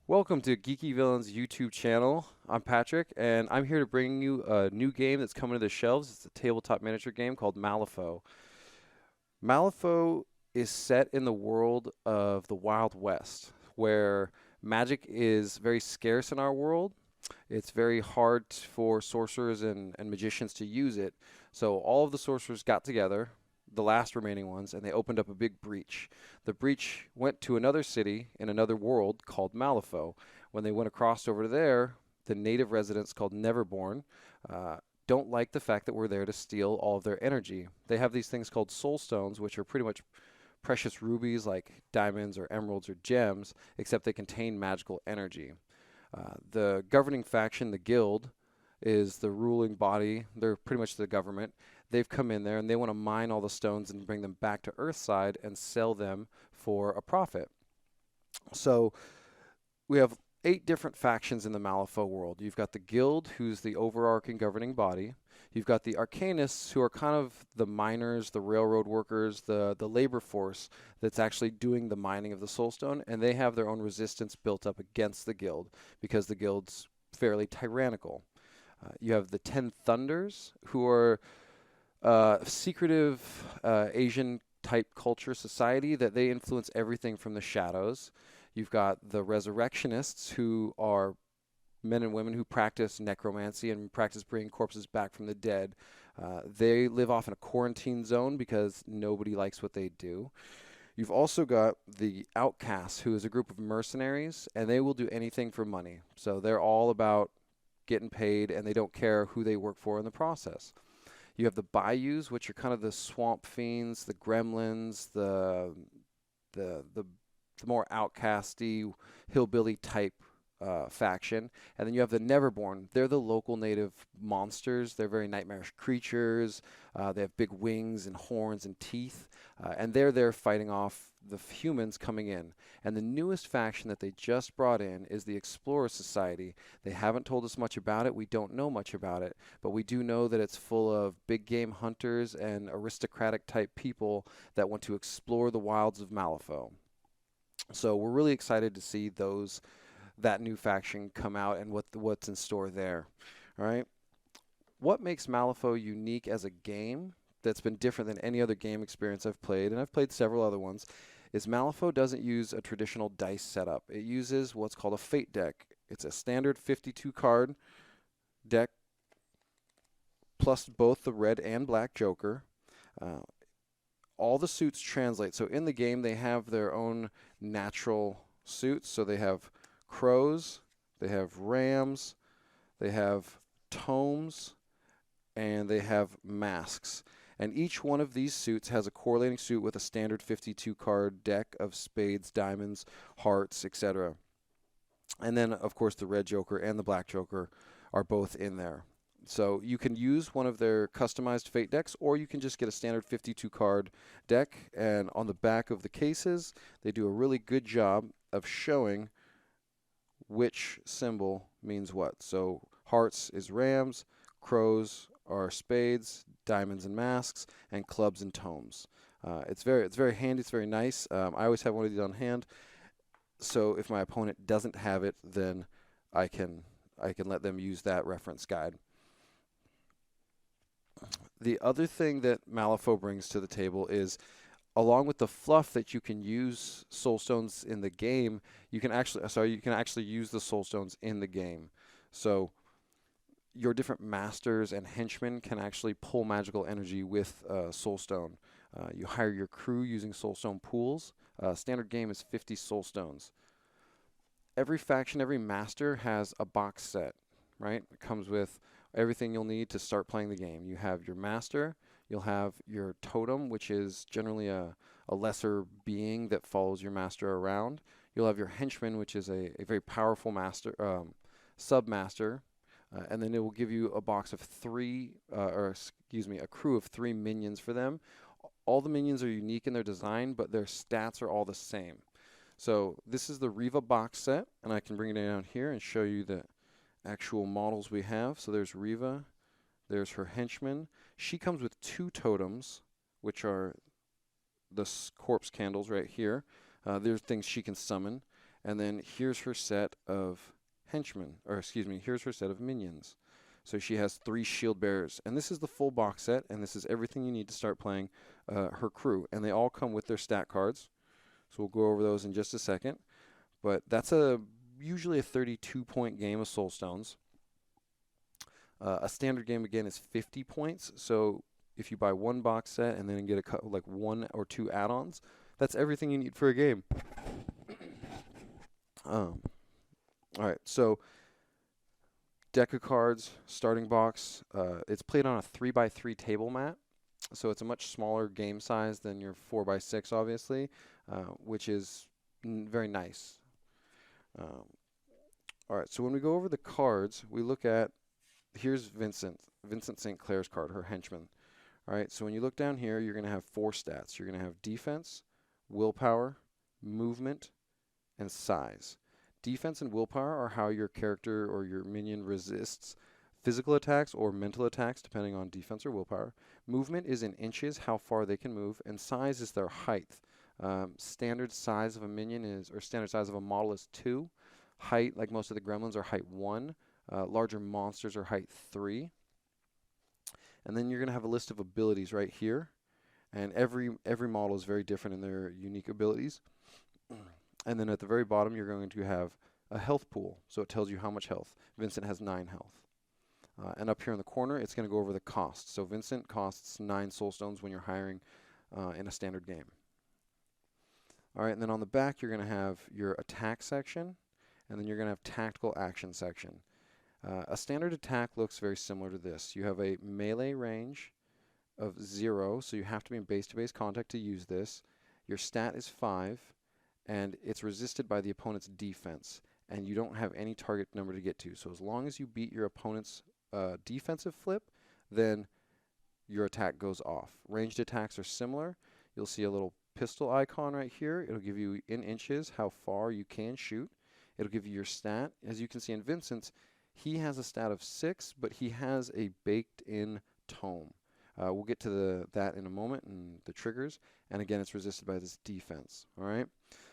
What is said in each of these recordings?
Welcome to Geeky Villain's YouTube channel. I'm Patrick, and I'm here to bring you a new game that's coming to the shelves. It's a tabletop miniature game called Malifaux. Malifaux is set in the world of the Wild West, where magic is very scarce in our world. It's very hard for sorcerers and magicians to use it. So all of the sorcerers got together, the last remaining ones, and they opened up a big breach. The breach went to another city in another world called Malifaux. When they went across over there, the native residents called Neverborn uh, don't like the fact that we're there to steal all of their energy. They have these things called soul stones, which are pretty much precious rubies like diamonds or emeralds or gems, except they contain magical energy. The governing faction, the guild, is the ruling body. They're pretty much the government. They've come in there and they want to mine all the stones and bring them back to Earthside and sell them for a profit. So we have 8 different factions in the Malifaux world. You've got the guild, who's the overarching governing body. You've got the arcanists, who are kind of the miners, the railroad workers, the labor force that's actually doing the mining of the soulstone, and they have their own resistance built up against the guild because the guild's fairly tyrannical. You have the Ten Thunders, who are secretive Asian type culture society that they influence everything from the shadows. You've got the resurrectionists, who are men and women who practice necromancy and practice bringing corpses back from the dead. They live off in a quarantine zone because nobody likes what they do. You've also got the outcasts, who is a group of mercenaries, and they will do anything for money. So they're all about getting paid, and they don't care who they work for in the process. You have the bayous, which are kind of the swamp fiends, the gremlins, the more outcasty, hillbilly type faction. And then you have the Neverborn. They're the local native monsters. They're very nightmarish creatures. They have big wings and horns and teeth. And they're there fighting off the humans coming in. And the newest faction that they just brought in is the Explorer Society. They haven't told us much about it. We don't know much about it. But we do know that it's full of big game hunters and aristocratic type people that want to explore the wilds of Malifaux. So we're really excited to see that new faction come out and what's in store there. All right. What makes Malifaux unique as a game that's been different than any other game experience I've played, and I've played several other ones, is Malifaux doesn't use a traditional dice setup. It uses what's called a fate deck. It's a standard 52 card deck plus both the red and black joker. Uh, all the suits translate. So in the game, they have their own natural suits. So they have crows, they have rams, they have tomes, and they have masks. And each one of these suits has a correlating suit with a standard 52 card deck of spades, diamonds, hearts, etc. And then, of course, the red joker and the black joker are both in there. So you can use one of their customized fate decks, or you can just get a standard 52 card deck. And on the back of the cases, they do a really good job of showing which symbol means what. So hearts is rams, crows are spades, diamonds and masks, and clubs and tomes. It's very handy. It's very nice. I always have one of these on hand. So if my opponent doesn't have it, then I can let them use that reference guide. The other thing that Malifaux brings to the table is, along with the fluff that you can use soul stones in the game, you can actually use the soul stones in the game. So your different masters and henchmen can actually pull magical energy with soul stone. You hire your crew using soul stone pools. Standard game is 50 soul stones. Every faction, every master has a box set, right? It comes with everything you'll need to start playing the game. You have your master, you'll have your totem, which is generally a lesser being that follows your master around. You'll have your henchman, which is a very powerful master, sub-master, and then it will give you a box of a crew of 3 minions for them. All the minions are unique in their design, but their stats are all the same. So this is the Riva box set, and I can bring it down here and show you the actual models we have. So there's Riva, there's her henchman. She comes with 2 totems, which are the corpse candles right here. There's things she can summon. And then here's her set of henchmen, or excuse me, here's her set of minions. So she has 3 shield bearers, and this is the full box set, and this is everything you need to start playing her crew. And they all come with their stat cards, so we'll go over those in just a second. But that's usually a 32-point game of Soulstones. A standard game, again, is 50 points, so if you buy one box set and then get like 1 or 2 add-ons, that's everything you need for a game. All right, so deck of cards, starting box. It's played on a 3x3 table mat, so it's a much smaller game size than your 4x6, obviously, which is very nice. All right, so when we go over the cards, we look at, here's Vincent St. Clair's card, her henchman. All right, so when you look down here, you're going to have 4 stats. You're going to have defense, willpower, movement, and size. Defense and willpower are how your character or your minion resists physical attacks or mental attacks, depending on defense or willpower. Movement is in inches, how far they can move, and size is their height. Standard size of a minion is, or standard size of a model is 2. Height, like most of the gremlins, are height 1. Larger monsters are height 3. And then you're going to have a list of abilities right here. And every model is very different in their unique abilities. And then at the very bottom, you're going to have a health pool. So it tells you how much health. Vincent has 9 health. And up here in the corner, it's going to go over the cost. So Vincent costs 9 soulstones when you're hiring in a standard game. All right, and then on the back, you're going to have your attack section. And then you're going to have tactical action section. A standard attack looks very similar to this. You have a melee range of 0, so you have to be in base-to-base contact to use this. Your stat is 5, and it's resisted by the opponent's defense, and you don't have any target number to get to. So as long as you beat your opponent's defensive flip, then your attack goes off. Ranged attacks are similar. You'll see a little pistol icon right here. It'll give you in inches how far you can shoot. It'll give you your stat. As you can see in Vincent's, he has a stat of 6, but he has a baked-in tome. We'll get to that in a moment and the triggers. And again, it's resisted by this defense. All right.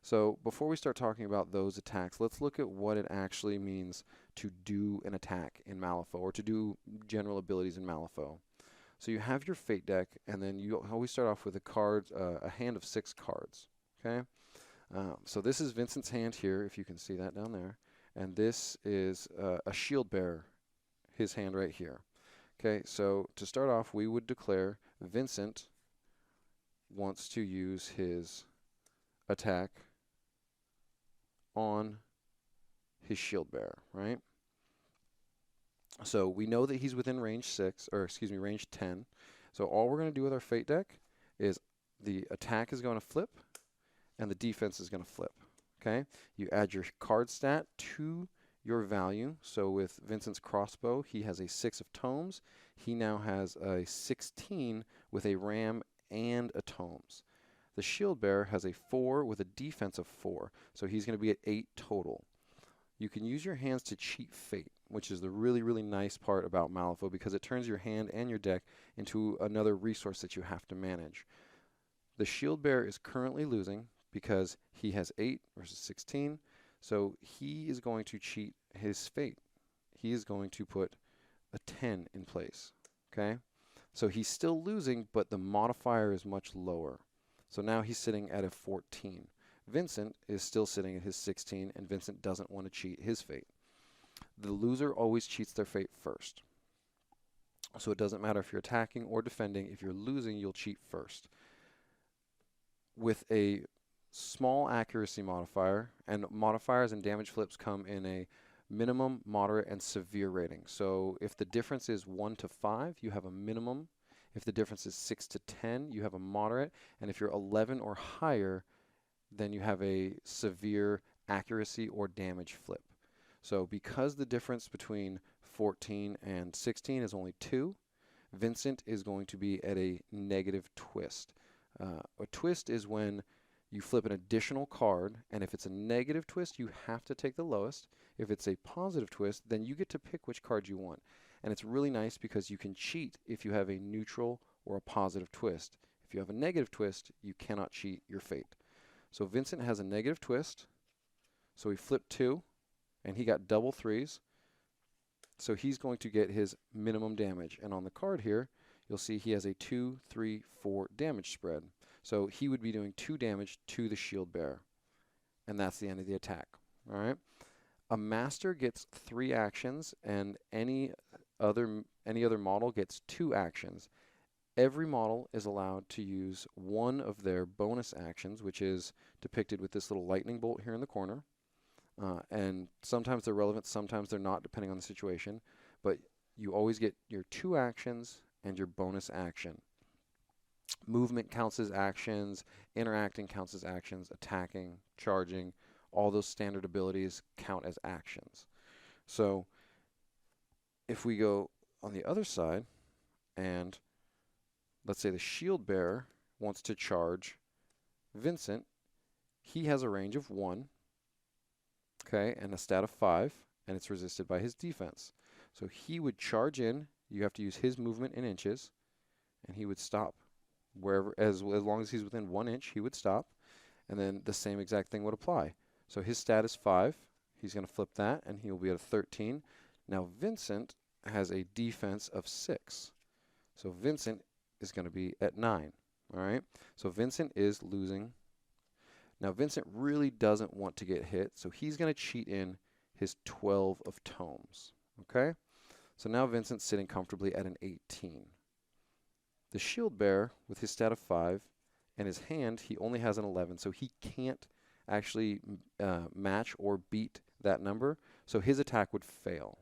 So before we start talking about those attacks, let's look at what it actually means to do an attack in Malifaux, or to do general abilities in Malifaux. So you have your fate deck, and then you always start off with a hand of 6 cards. Okay. So this is Vincent's hand here, if you can see that down there. And this is a shield bearer, his hand right here. Okay, so to start off, we would declare Vincent wants to use his attack on his shield bearer, right? So we know that he's within range 6, or excuse me, range 10. So all we're going to do with our fate deck is the attack is going to flip, and the defense is going to flip. Okay, you add your card stat to your value. So with Vincent's crossbow, he has a 6 of tomes. He now has a 16 with a ram and a tomes. The shield bearer has a 4 with a defense of 4. So he's going to be at 8 total. You can use your hands to cheat fate, which is the really, really nice part about Malifaux, because it turns your hand and your deck into another resource that you have to manage. The shield bearer is currently losing because he has 8 versus 16. So he is going to cheat his fate. He is going to put a 10 in place. Okay? So he's still losing, but the modifier is much lower. So now he's sitting at a 14. Vincent is still sitting at his 16, and Vincent doesn't want to cheat his fate. The loser always cheats their fate first. So it doesn't matter if you're attacking or defending. If you're losing, you'll cheat first. With a small accuracy modifier, and modifiers and damage flips come in a minimum, moderate, and severe rating. So if the difference is 1 to 5, you have a minimum. If the difference is 6 to 10, you have a moderate. And if you're 11 or higher, then you have a severe accuracy or damage flip. So because the difference between 14 and 16 is only 2, Vincent is going to be at a negative twist. A twist is when you flip an additional card, and if it's a negative twist, you have to take the lowest. If it's a positive twist, then you get to pick which card you want. And it's really nice because you can cheat if you have a neutral or a positive twist. If you have a negative twist, you cannot cheat your fate. So Vincent has a negative twist, So he flipped 2, and he got double 3s. So he's going to get his minimum damage. And on the card here, you'll see he has a 2, 3, 4 damage spread. So he would be doing 2 damage to the shield bearer. And that's the end of the attack. All right. A master gets 3 actions, and any other model gets 2 actions. Every model is allowed to use one of their bonus actions, which is depicted with this little lightning bolt here in the corner. And sometimes they're relevant, sometimes they're not, depending on the situation. But you always get your 2 actions and your bonus action. Movement counts as actions, interacting counts as actions, attacking, charging, all those standard abilities count as actions. So if we go on the other side, and let's say the shield bearer wants to charge Vincent, he has a range of 1, okay, and a stat of 5, and it's resisted by his defense. So he would charge in, you have to use his movement in inches, and he would stop. Wherever, as long as he's within 1 inch, he would stop, and then the same exact thing would apply. So his stat is 5, he's going to flip that, and he will be at a 13. Now Vincent has a defense of 6. So Vincent is going to be at 9. All right. So Vincent is losing. Now Vincent really doesn't want to get hit, so he's going to cheat in his 12 of tomes. Okay. So now Vincent's sitting comfortably at an 18. The shield bearer, with his stat of 5 and his hand, he only has an 11, so he can't actually match or beat that number, so his attack would fail.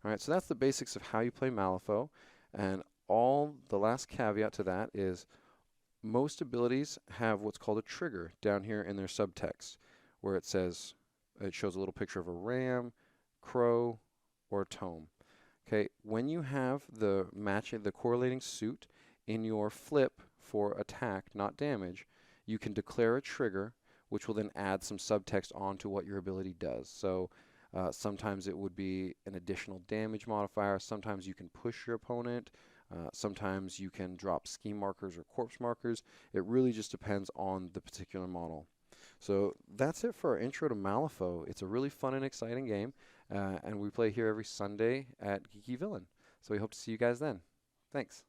All right, so that's the basics of how you play Malifaux, and the last caveat to that is most abilities have what's called a trigger down here in their subtext, where it says, it shows a little picture of a ram, crow, or a tome. Okay, when you have the correlating suit in your flip for attack, not damage, you can declare a trigger, which will then add some subtext onto what your ability does. So sometimes it would be an additional damage modifier. Sometimes you can push your opponent. Sometimes you can drop scheme markers or corpse markers. It really just depends on the particular model. So that's it for our intro to Malifaux. It's a really fun and exciting game, and we play here every Sunday at Geeky Villain. So we hope to see you guys then. Thanks.